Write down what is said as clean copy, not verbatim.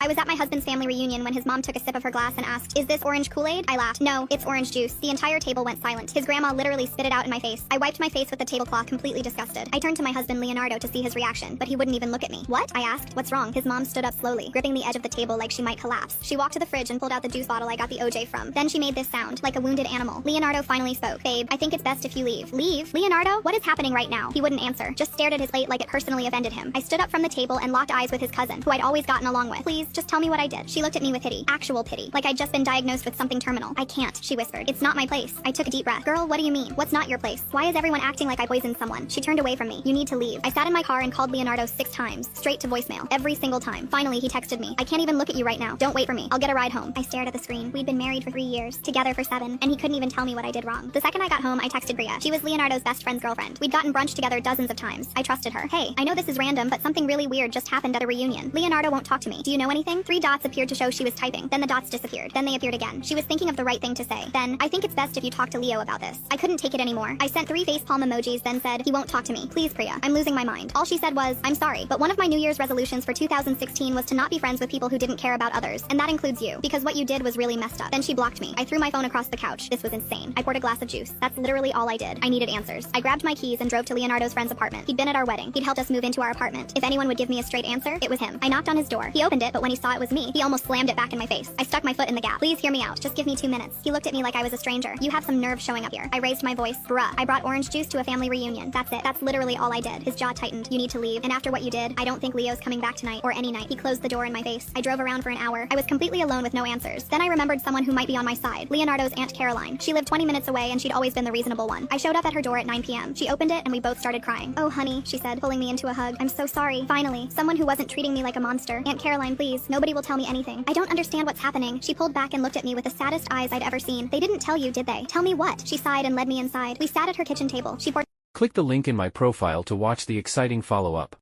I was at my husband's family reunion when his mom took a sip of her glass and asked, "Is this orange Kool-Aid?" I laughed. "No, it's orange juice." The entire table went silent. His grandma literally spit it out in my face. I wiped my face with the tablecloth, completely disgusted. I turned to my husband Leonardo to see his reaction, but he wouldn't even look at me. "What?" I asked. "What's wrong?" His mom stood up slowly, gripping the edge of the table like she might collapse. She walked to the fridge and pulled out the juice bottle I got the OJ from. Then she made this sound, like a wounded animal. Leonardo finally spoke. "Babe, I think it's best if you leave." "Leave? Leonardo, what is happening right now?" He wouldn't answer, just stared at his plate like it personally offended him. I stood up from the table and locked eyes with his cousin, who I'd always gotten along with. "Please, just tell me what I did." She looked at me with pity. Actual pity. Like I'd just been diagnosed with something terminal. "I can't," she whispered. "It's not my place." I took a deep breath. "Girl, what do you mean? What's not your place? Why is everyone acting like I poisoned someone?" She turned away from me. "You need to leave." I sat in my car and called Leonardo 6 times, straight to voicemail. Every single time. Finally, he texted me. "I can't even look at you right now. Don't wait for me. I'll get a ride home." I stared at the screen. We'd been married for 3 years, together for 7, and he couldn't even tell me what I did wrong. The second I got home, I texted Bria. She was Leonardo's best friend's girlfriend. We'd gotten brunch together dozens of times. I trusted her. "Hey, I know this is random, but something really weird just happened at a reunion. Leonardo won't talk to me. Do you know anything?" 3 dots appeared to show she was typing. Then the dots disappeared. Then they appeared again. She was thinking of the right thing to say. Then, "I think it's best if you talk to Leo about this." I couldn't take it anymore. I sent 3 facepalm emojis, then said, "He won't talk to me. Please, Priya. I'm losing my mind." All she said was, "I'm sorry, but one of my New Year's resolutions for 2016 was to not be friends with people who didn't care about others, and that includes you, because what you did was really messed up." Then she blocked me. I threw my phone across the couch. This was insane. I poured a glass of juice. That's literally all I did. I needed answers. I grabbed my keys and drove to Leonardo's friend's apartment. He'd been at our wedding. He'd helped us move into our apartment. If anyone would give me a straight answer, it was him. I knocked on his door. He opened it, but when he saw it was me, he almost slammed it back in my face. I stuck my foot in the gap. "Please hear me out. Just give me 2 minutes." He looked at me like I was a stranger. "You have some nerve showing up here." I raised my voice. "Bruh, I brought orange juice to a family reunion. That's it. That's literally all I did." His jaw tightened. "You need to leave. And after what you did, I don't think Leo's coming back tonight or any night." He closed the door in my face. I drove around for an hour. I was completely alone with no answers. Then I remembered someone who might be on my side. Leonardo's Aunt Caroline. She lived 20 minutes away and she'd always been the reasonable one. I showed up at her door at 9 p.m. She opened it and we both started crying. "Oh, honey," she said, pulling me into a hug. "I'm so sorry. Finally, someone who wasn't treating me like a monster. Aunt Caroline, please. Nobody will tell me anything. I don't understand what's happening." She pulled back and looked at me with the saddest eyes I'd ever seen. "They didn't tell you, did they?" "Tell me what?" She sighed and led me inside. We sat at her kitchen table. She poured Click the link in my profile to watch the exciting follow-up.